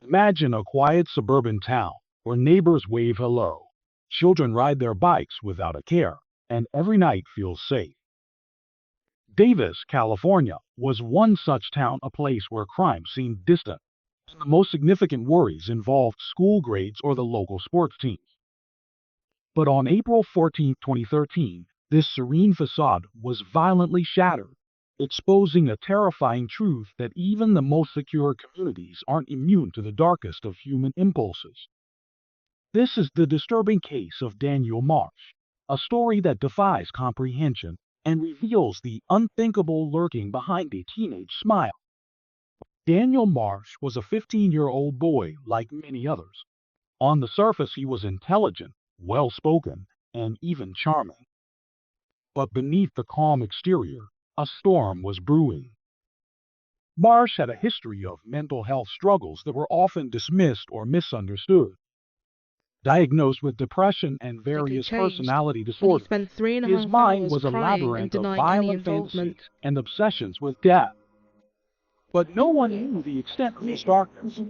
Imagine a quiet suburban town where neighbors wave hello, children ride their bikes without a care, and every night feels safe. Davis, California, was one such town, a place where crime seemed distant, and the most significant worries involved school grades or the local sports teams. But on April 14, 2013, this serene facade was violently shattered, exposing a terrifying truth that even the most secure communities aren't immune to the darkest of human impulses. This is the disturbing case of Daniel Marsh, a story that defies comprehension and reveals the unthinkable lurking behind a teenage smile. Daniel Marsh was a 15-year-old boy like many others. On the surface, he was intelligent, well spoken, and even charming. But beneath the calm exterior, a storm was brewing. Marsh had a history of mental health struggles that were often dismissed or misunderstood. Diagnosed with depression and Drastically various changed personality when he disorders, spent three and a his half mind hours was a crying and labyrinth of denying any violent involvement. fantasies and obsessions with death. But no one knew the extent of his darkness.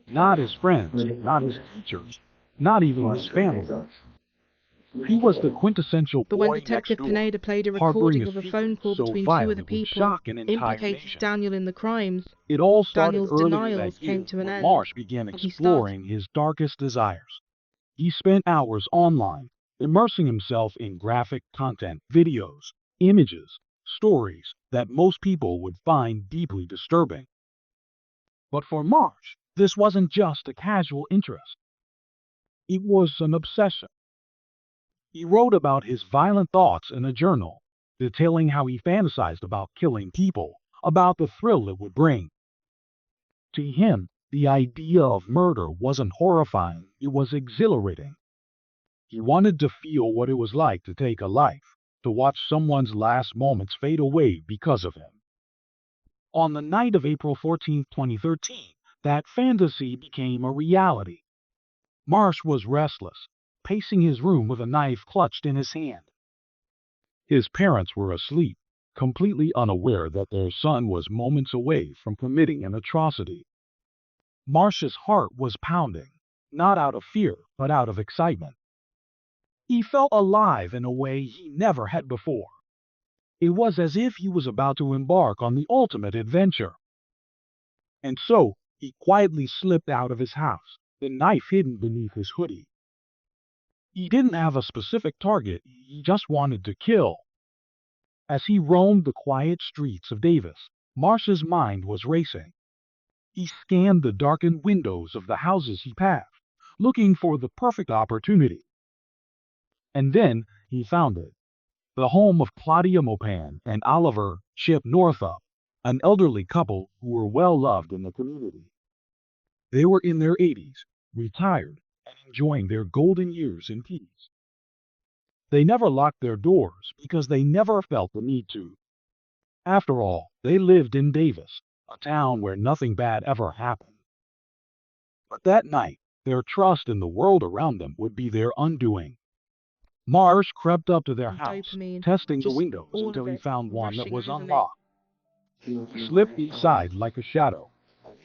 Not his friends, not his teachers, not even his family. He was the quintessential But when boy next Detective door, Pineda played a harboring recording a of a secret phone call so between two of the violent it would people shock an entire implicated nation. Daniel in the crimes, It all started Daniel's earlier denials that year came to an when end, Marsh began and he started. exploring his darkest desires. He spent hours online, immersing himself in graphic content, videos, images, stories that most people would find deeply disturbing. But for Marsh, this wasn't just a casual interest. It was an obsession. He wrote about his violent thoughts in a journal, detailing how he fantasized about killing people, about the thrill it would bring. To him, the idea of murder wasn't horrifying, it was exhilarating. He wanted to feel what it was like to take a life, to watch someone's last moments fade away because of him. On the night of April 14, 2013, that fantasy became a reality. Marsh was restless, pacing his room with a knife clutched in his hand. His parents were asleep, completely unaware that their son was moments away from committing an atrocity. Marsh's heart was pounding, not out of fear, but out of excitement. He felt alive in a way he never had before. It was as if he was about to embark on the ultimate adventure. And so, he quietly slipped out of his house, the knife hidden beneath his hoodie. He didn't have a specific target, he just wanted to kill. As he roamed the quiet streets of Davis, Marsh's mind was racing. He scanned the darkened windows of the houses he passed, looking for the perfect opportunity. And then he found it, the home of Claudia Mopan and Oliver Chip Northup, an elderly couple who were well loved in the community. They were in their 80s, retired, and enjoying their golden years in peace. They never locked their doors because they never felt the need to. After all, they lived in Davis, a town where nothing bad ever happened. But that night, their trust in the world around them would be their undoing. Marsh crept up to their And house, dopamine, testing the just windows all until of he it found one that rushing was over me. unlocked. He slipped inside like a shadow,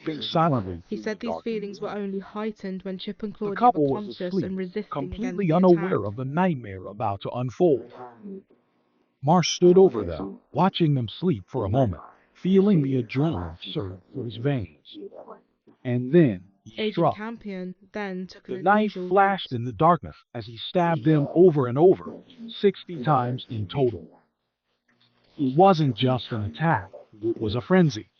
moving silently He through the said these feelings darkness. were only heightened when Chip and The Claudia were couple was conscious asleep, and resisting against completely the attack. unaware of the nightmare about to unfold. Marsh stood over them, watching them sleep for a moment, feeling the adrenaline surge through his veins. And then he Agent struck. Campion then took an The knife unusual flashed route. in the darkness as he stabbed them over and over, 60 times in total. It wasn't just an attack, it was a frenzy.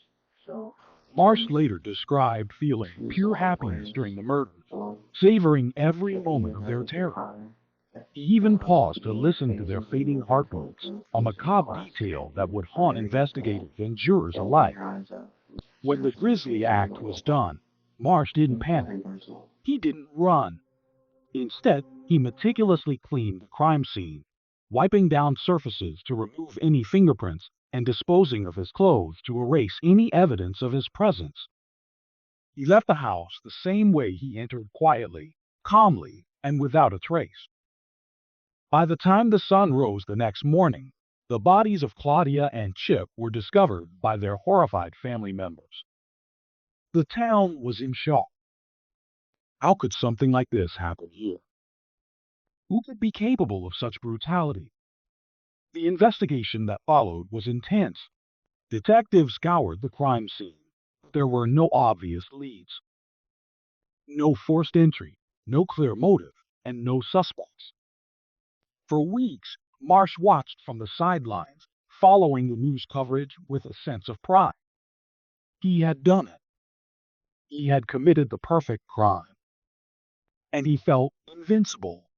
Marsh later described feeling pure happiness during the murders, savoring every moment of their terror. He even paused to listen to their fading heartbeats, a macabre detail that would haunt investigators and jurors alike. When the grisly act was done, Marsh didn't panic. He didn't run. Instead, he meticulously cleaned the crime scene, wiping down surfaces to remove any fingerprints and disposing of his clothes to erase any evidence of his presence. He left the house the same way he entered, quietly, calmly, and without a trace. By the time the sun rose the next morning, the bodies of Claudia and Chip were discovered by their horrified family members. The town was in shock. How could something like this happen here? Who could be capable of such brutality? The investigation that followed was intense. Detectives scoured the crime scene. There were no obvious leads, no forced entry, no clear motive, and no suspects. For weeks, Marsh watched from the sidelines, following the news coverage with a sense of pride. He had done it. He had committed the perfect crime, and he felt invincible.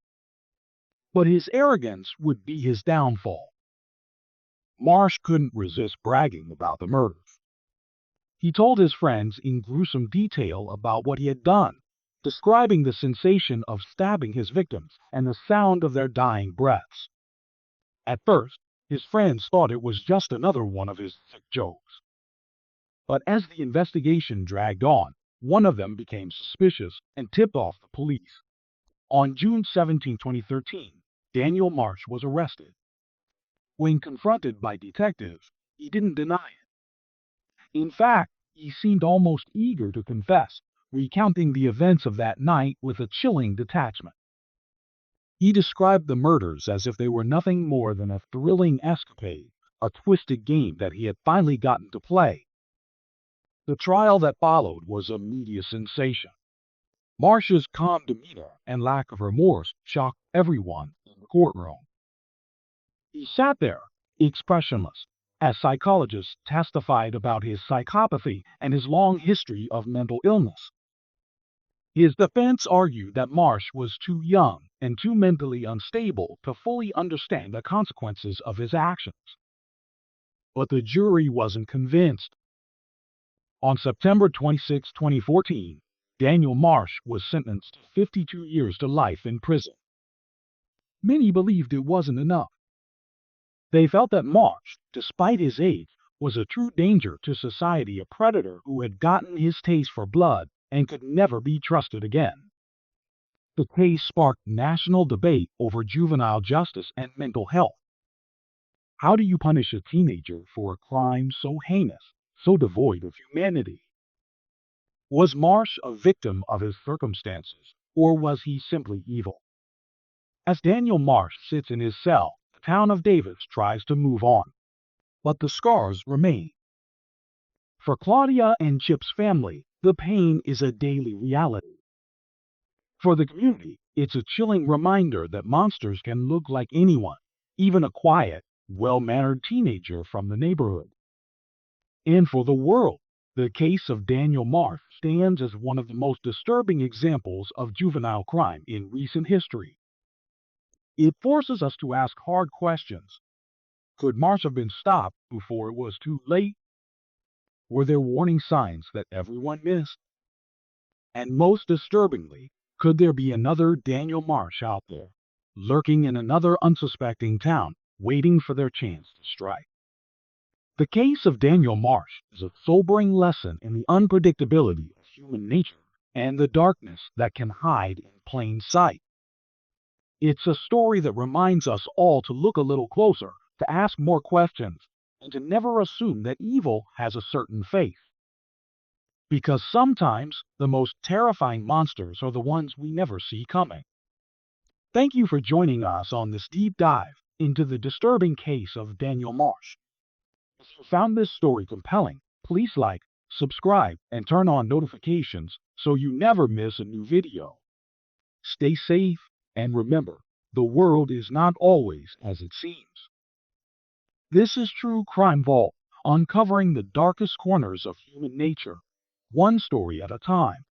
But his arrogance would be his downfall. Marsh couldn't resist bragging about the murders. He told his friends in gruesome detail about what he had done, describing the sensation of stabbing his victims and the sound of their dying breaths. At first, his friends thought it was just another one of his sick jokes. But as the investigation dragged on, one of them became suspicious and tipped off the police. On June 17, 2013, Daniel Marsh was arrested. When confronted by detectives, he didn't deny it. In fact, he seemed almost eager to confess, recounting the events of that night with a chilling detachment. He described the murders as if they were nothing more than a thrilling escapade, a twisted game that he had finally gotten to play. The trial that followed was a media sensation. Marsh's calm demeanor and lack of remorse shocked everyone in the courtroom. He sat there, expressionless, as psychologists testified about his psychopathy and his long history of mental illness. His defense argued that Marsh was too young and too mentally unstable to fully understand the consequences of his actions. But the jury wasn't convinced. On September 26, 2014, Daniel Marsh was sentenced to 52 years to life in prison. Many believed it wasn't enough. They felt that Marsh, despite his age, was a true danger to society, a predator who had gotten his taste for blood and could never be trusted again. The case sparked national debate over juvenile justice and mental health. How do you punish a teenager for a crime so heinous, so devoid of humanity? Was Marsh a victim of his circumstances, or was he simply evil? As Daniel Marsh sits in his cell, the town of Davis tries to move on, but the scars remain. For Claudia and Chip's family, the pain is a daily reality. For the community, it's a chilling reminder that monsters can look like anyone, even a quiet, well-mannered teenager from the neighborhood. And for the world, the case of Daniel Marsh stands as one of the most disturbing examples of juvenile crime in recent history. It forces us to ask hard questions. Could Marsh have been stopped before it was too late? Were there warning signs that everyone missed? And most disturbingly, could there be another Daniel Marsh out there, lurking in another unsuspecting town, waiting for their chance to strike? The case of Daniel Marsh is a sobering lesson in the unpredictability of human nature and the darkness that can hide in plain sight. It's a story that reminds us all to look a little closer, to ask more questions, and to never assume that evil has a certain fate. Because sometimes the most terrifying monsters are the ones we never see coming. Thank you for joining us on this deep dive into the disturbing case of Daniel Marsh. If you found this story compelling, please like, subscribe, and turn on notifications so you never miss a new video. Stay safe, and remember, the world is not always as it seems. This is True Crime Vault, uncovering the darkest corners of human nature, one story at a time.